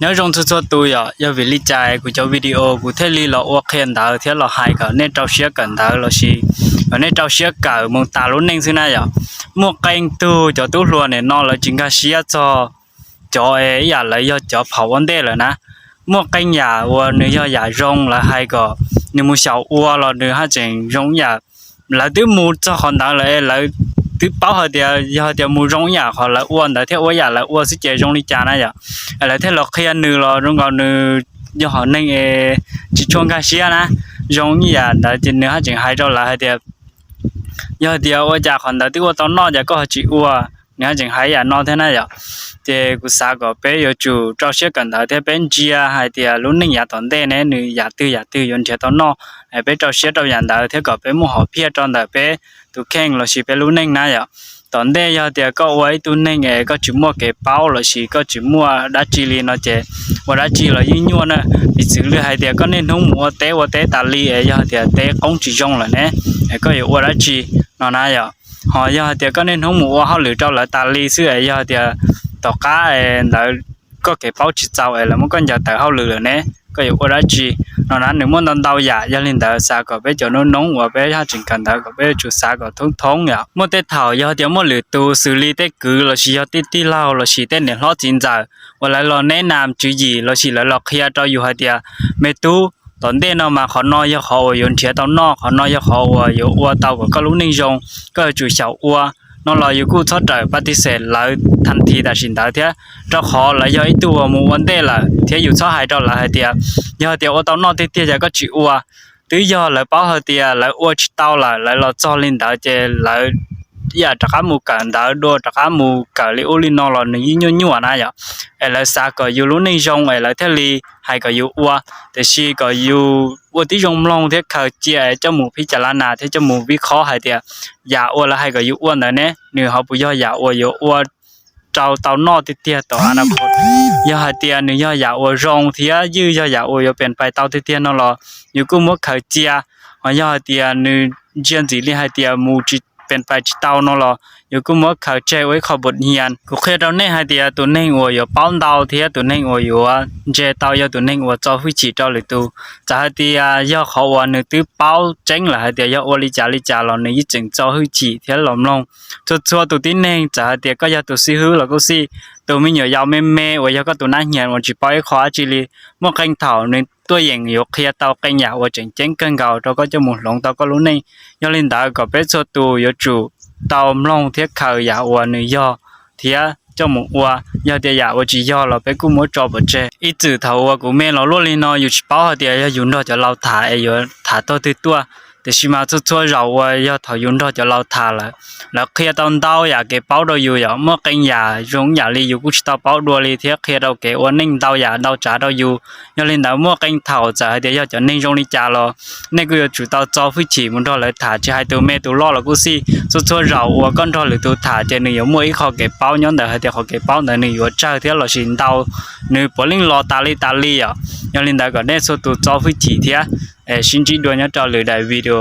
nhớ trong số tôi giờ vì lý giải của cho video của thế li là ok hiện tại thế là hai cái nên trao sẻ cần tại là gì và nên trao sẻ cả một tà luôn nên thế này một kênh tu cho tu luôn này nó là chính cái sẻ cho ấy giờ lấy cho phao vấn đề rồi nè một kênh nhà và nếu giờ rong là hai cái nếu mua sầu ua là nếu hai chuyện rong nhà là thứ mua cho họ đã lại thứ bảo họ thì mua rong nhà họ là uốn để theo uốn nhà là uốn sẽ chơi rong đi chả này giờ là thế là khi nửa là rong còn nửa do họ nên chỉ chọn cái gì na rong nhà đã chỉ nửa hai chuyện hai rồi là hai thì giờ thì uốn nhà họ đã thứ uốn tao nó giờ có họ chỉ uốn nửa hai chuyện hai giờ nó thế này giờ thì cứ sao có bé giờ chủ trao sẻ cần tại thế bên chia hai thì lúc này nhà toàn thế này nửa nhà tư yon chơi tao nó bé trao sẻ trao nhận tại thế có bé mua họ phía trong tại bé tụi khen là chỉ bé lúc này nè giờ toàn thế giờ thì có ấy tụi này có chỉ mua cái bao là chỉ có chỉ mua đá chi li nó chơi và đá chi là như nhau nè bị xử lý hai thì có nên không mua té và té tà li giờ thì té không chỉ trong là nè có hiệu đá chi nó nè giờ họ giờ thì có nên không mua họ lựa chọn lại tà li xưa giờ thì tàu cá là có cái bao chỉ tàu là một con giờ tàu họ lựa nè có hiệu đá chi nó nè nếu muốn tàu giả cho nên tàu xa có bé cho nó nóng và bé ha chỉ cần tàu có bé chủ xa có thông nhở một tết thảo giờ thì một lựa tu xử lý tết cứ là chỉ tết tí lao là chỉ tết để lo chín giờ và lại lo nét nam chữ gì là chỉ là lo kia cho dù hai tia mẹ tuตอนเดนมาขอนอยเขายนเทียตอนนอกขอนอยเขาอยู่อัวเตาก็รู้นิ่งจงก็จู่เฉาอัวนอรออยู่กู้ทอดใจปฏิเสธแล้วทันทีตัดสินใจเทียเจ้าขอแล้วย่อยตัวมูวันเดละเทียอยู่ซ้อหายเจ้าละเทียย่อเทียอัวเตานอกเทียจะก็จู่อัวตื้อย่อแล้วเป้าเทียแล้วอัวชิเตาละแล้วเราจอลินดาเจแล้วอย่าตะขาหมูกันดาโดตะขาหมูกะลิโอลินอลนี่ยั่วๆนะอย่าแล้วซาก็อยู่รู้นิ่งจงแล้วเทลีให้ก็อยู่อัวแต่ชีก็อยู่อัวที่ยงลงเทเขาเจียเจ้าหมูพิจารณาเทเจ้าหมูวิเคราะห์ให้เดียอย่าอัวแล้วให้ก็อยู่อ้วนแล้วเนี่ยเนื้อเขาปุย่ออย่าอัวอยู่อัวเจ้าเตานอเตี้ยต่ออนาคตอย่าให้เตียเนื้ออย่าอัวรองเทียยื้อย่าอัวอยู่เป็นไปเตาเตี้ยนั่นหรออยู่กูมัวเขาเจียอย่าให้เตียเนื้อเจียนสิลิให้เตียหมูจิเป็นไปจิเตานั่นหรออยู่กูมัวเขาใจไว้ขบทเรียนกูเคยเราเนี่ยให้เตียตัวเนี่ยอัวอยู่ป้อนเตาเทียตัวเนี่ยอัวอยู่เจเตาอยู่ตัวเนี่ยอัวเจ้าผู้จีเจ้าเลยตัวจะให้เตียย่อเขาว่าเนื้อตื้อเป้าเจ๋งละให้เตียย่ออัวลิจ่าเราเนื้อยิ่งเจ้าผู้จีเทียหลอมลงชัวตัวที่เนี่ยจะให้เตียก็ย่อตัวซีหื้อแล้วก็ซีตัวไม่เหนียวยาวแม่ว่าย่อก็ตัวน่าเหียนว่าจีปล่อยขอจีรีมั่วแข่งเถ่าในตัวอย่างยกเคลียเตาแข่งยาวว่าเจ๋งเกินเก่าเราก็จะหมุนลงเตาก็รู้เนี่ยย่อลินดาก็เป็นชัวตัวย่อจู่เตาลงเทียเขายาวว่าเนื้อย่อเทียเจ้าหมูว่าย่อเดียยาวว่าจีย่อเราไปกู้มัวจอบเจอีจืดเท่าว่ากูแม่เราล้วนเลยนออยู่ชิป้าเดียย่อยุ่งเราจะเราถ่ายอยู่ถ่ายตัวแต่ชิมาชัวเราว่าย่อเท่ายุ่งเราจะเราถ่ายแล้วเคลียตอนเตาอยากเก็บเป้าเราอยู่อย่างเมื่อกันอยากยงอยากลีอยู่กูชิตาเป้าดัวลีเทียเคลียเราเก็บว่านิ่งเตาอยากเราจ่าเราอยู่ย่อเล่นแต่เมื่อกันเท่าจะเดียย่อจะนิ่งยงลีจ่าเรานี่กูจะจุดเตาจอผู้ฉีมันเราเลยถ่ายจะให้ตัวแม่ตัวล่อเรากูสิชัวเราว่าก้อนเราหรือตัวถ่ายจะหนึ่งอย่างมั่วอีกเขาเก็บเป้าย้อนแต่ให้เดียเขาเก็บเป้าแต่หนึ่งอยู่เจ้าเทียเราชินเตาหนึ่งปลิงรอตาลีย่อเล่นแต่ก็ได้ชัวตัวจอผู้ฉีเทียชินจีดวนย่อจอหรือได้วิดีโอ